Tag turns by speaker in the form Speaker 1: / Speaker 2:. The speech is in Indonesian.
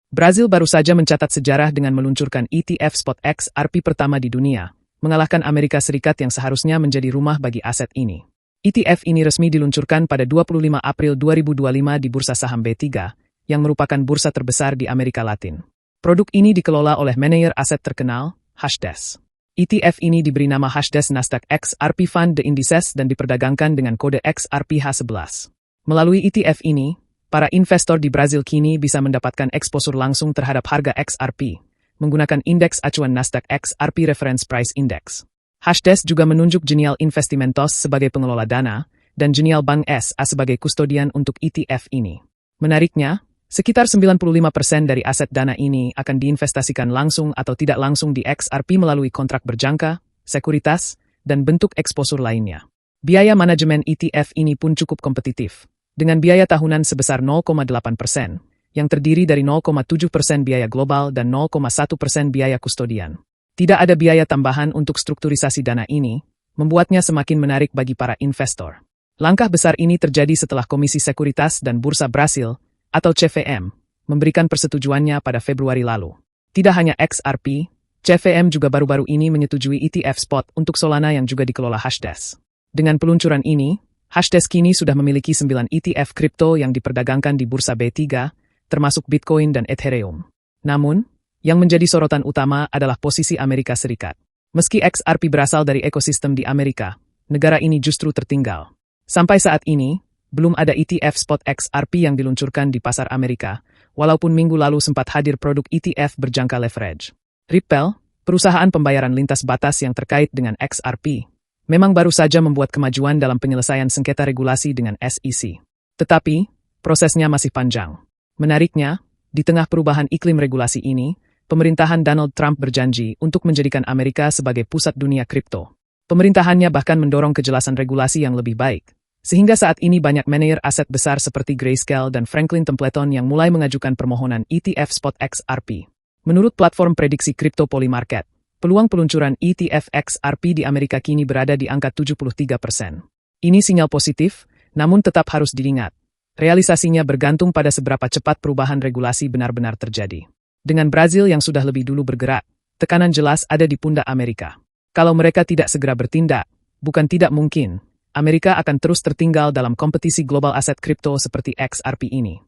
Speaker 1: Brazil baru saja mencatat sejarah dengan meluncurkan ETF Spot XRP pertama di dunia, mengalahkan Amerika Serikat yang seharusnya menjadi rumah bagi aset ini. ETF ini resmi diluncurkan pada 25 April 2025 di Bursa Saham B3, yang merupakan bursa terbesar di Amerika Latin. Produk ini dikelola oleh manajer aset terkenal, Hashdesk. ETF ini diberi nama Hashdesk Nasdaq XRP Fund The Indices dan diperdagangkan dengan kode XRPH11. Melalui ETF ini, para investor di Brazil kini bisa mendapatkan eksposur langsung terhadap harga XRP, menggunakan indeks acuan Nasdaq XRP Reference Price Index. Hashdesk juga menunjuk Genial Investimentos sebagai pengelola dana, dan Genial Bank SA sebagai kustodian untuk ETF ini. Menariknya, sekitar 95% dari aset dana ini akan diinvestasikan langsung atau tidak langsung di XRP melalui kontrak berjangka, sekuritas, dan bentuk eksposur lainnya. Biaya manajemen ETF ini pun cukup kompetitif, dengan biaya tahunan sebesar 0,8%, yang terdiri dari 0,7% biaya global dan 0,1% biaya kustodian. Tidak ada biaya tambahan untuk strukturisasi dana ini, membuatnya semakin menarik bagi para investor. Langkah besar ini terjadi setelah Komisi Sekuritas dan Bursa Brasil, atau CVM, memberikan persetujuannya pada Februari lalu. Tidak hanya XRP, CVM juga baru-baru ini menyetujui ETF Spot untuk Solana yang juga dikelola Hashdesk. Dengan peluncuran ini, Hashdesk kini sudah memiliki 9 ETF kripto yang diperdagangkan di Bursa B3, termasuk Bitcoin dan Ethereum. Namun, yang menjadi sorotan utama adalah posisi Amerika Serikat. Meski XRP berasal dari ekosistem di Amerika, negara ini justru tertinggal. Sampai saat ini, belum ada ETF Spot XRP yang diluncurkan di pasar Amerika, walaupun minggu lalu sempat hadir produk ETF berjangka leverage. Ripple, perusahaan pembayaran lintas batas yang terkait dengan XRP, memang baru saja membuat kemajuan dalam penyelesaian sengketa regulasi dengan SEC. Tetapi, prosesnya masih panjang. Menariknya, di tengah perubahan iklim regulasi ini, pemerintahan Donald Trump berjanji untuk menjadikan Amerika sebagai pusat dunia kripto. Pemerintahannya bahkan mendorong kejelasan regulasi yang lebih baik, sehingga saat ini banyak manajer aset besar seperti Grayscale dan Franklin Templeton yang mulai mengajukan permohonan ETF Spot XRP. Menurut platform prediksi kripto Polymarket, peluang peluncuran ETF XRP di Amerika kini berada di angka 73%. Ini sinyal positif, namun tetap harus diingat. Realisasinya bergantung pada seberapa cepat perubahan regulasi benar-benar terjadi. Dengan Brazil yang sudah lebih dulu bergerak, tekanan jelas ada di pundak Amerika. Kalau mereka tidak segera bertindak, bukan tidak mungkin, Amerika akan terus tertinggal dalam kompetisi global aset kripto seperti XRP ini.